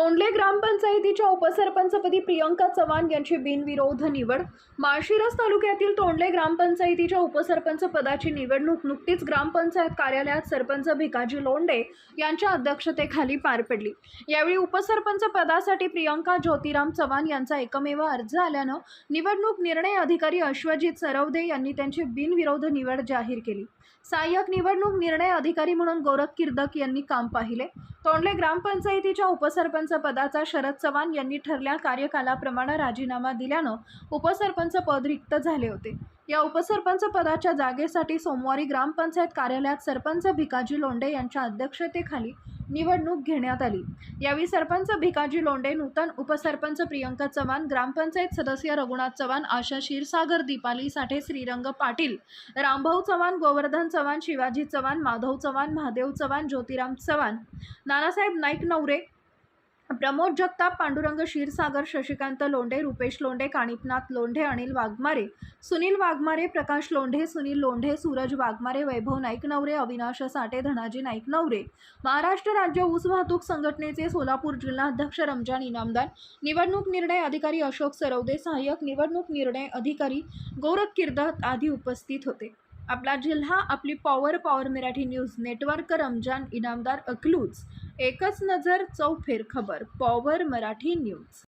तोंडले ग्रामपंचायतीच्या उपसरपंचपदी प्रियंका चव्हाण यांची बिनविरोध निवड। माळशिरस तालुक्यातील तोंडले ग्रामपंचायतीच्या उपसरपंच पदाची निवडणूक नुकतीच ग्रामपंचायत कार्यालयात सरपंच भिकाजी लोंढे यांच्या अध्यक्षतेखाली पार पडली। यावेळी उपसरपंच पदासाठी प्रियंका ज्योतिराम चव्हाण यांचा एकमेव अर्ज आल्यानं निवडणूक निर्णय अधिकारी अश्वजित सरवदे यांनी त्यांची बिनविरोध निवड जाहीर केली। सहाय्यक निवडणूक निर्णय अधिकारी म्हणून गोरख किर्दक यांनी काम पाहिले। तोंडले ग्रामपंचायतीच्या उपसरपंच पदाचा शरद चव्हाण यांनी ठरल्या कार्यकालाप्रमाणे राजीनामा दिल्यानं उपसरपंच पद रिक्त झाले होते। या उपसरपंच पदाच्या जागेसाठी सोमवारी ग्रामपंचायत कार्यालयात सरपंच भिकाजी लोंढे यांच्या अध्यक्षतेखाली निवडणूक घेण्यात आली। यावेळी सरपंच भिकाजी लोंढे, नूतन उपसरपंच प्रियंका चव्हाण, ग्रामपंचायत सदस्य रघुनाथ चव्हाण, आशा क्षीरसागर, दीपाली साठे, श्रीरंग पाटील, रामभाऊ चव्हाण, गोवर्धन चव्हाण, शिवाजी चव्हाण, माधव चव्हाण, महादेव चव्हाण, ज्योतिराम चव्हाण, नानासाहेब नाईक नवरे, प्रमोद जगताप, पांडुरंग क्षीरसागर, शशिकांत लोंढे, रुपेश लोंढे, कानिपनाथ लोंढे, अनिल वाघमारे, सुनील वाघमारे, प्रकाश लोंढे, सुनील लोंढे, सूरज वाघमारे, वैभव नाईक नवरे, अविनाश साठे, धनाजी नाईक नवरे, महाराष्ट्र राज्य ऊस वाहतूक संघटनेचे सोलापूर जिल्हाध्यक्ष रमजान इनामदार, निवडणूक निर्णय अधिकारी अशोक सरवदे, सहाय्यक निवडणूक निर्णय अधिकारी गोरख किर्दक आदी उपस्थित होते। आपला जिल्हा, आपली power Marathi news network, Ramzan Inamdar, Akluj, एकच नजर, चौफेर खबर, पॉवर मराठी न्यूज।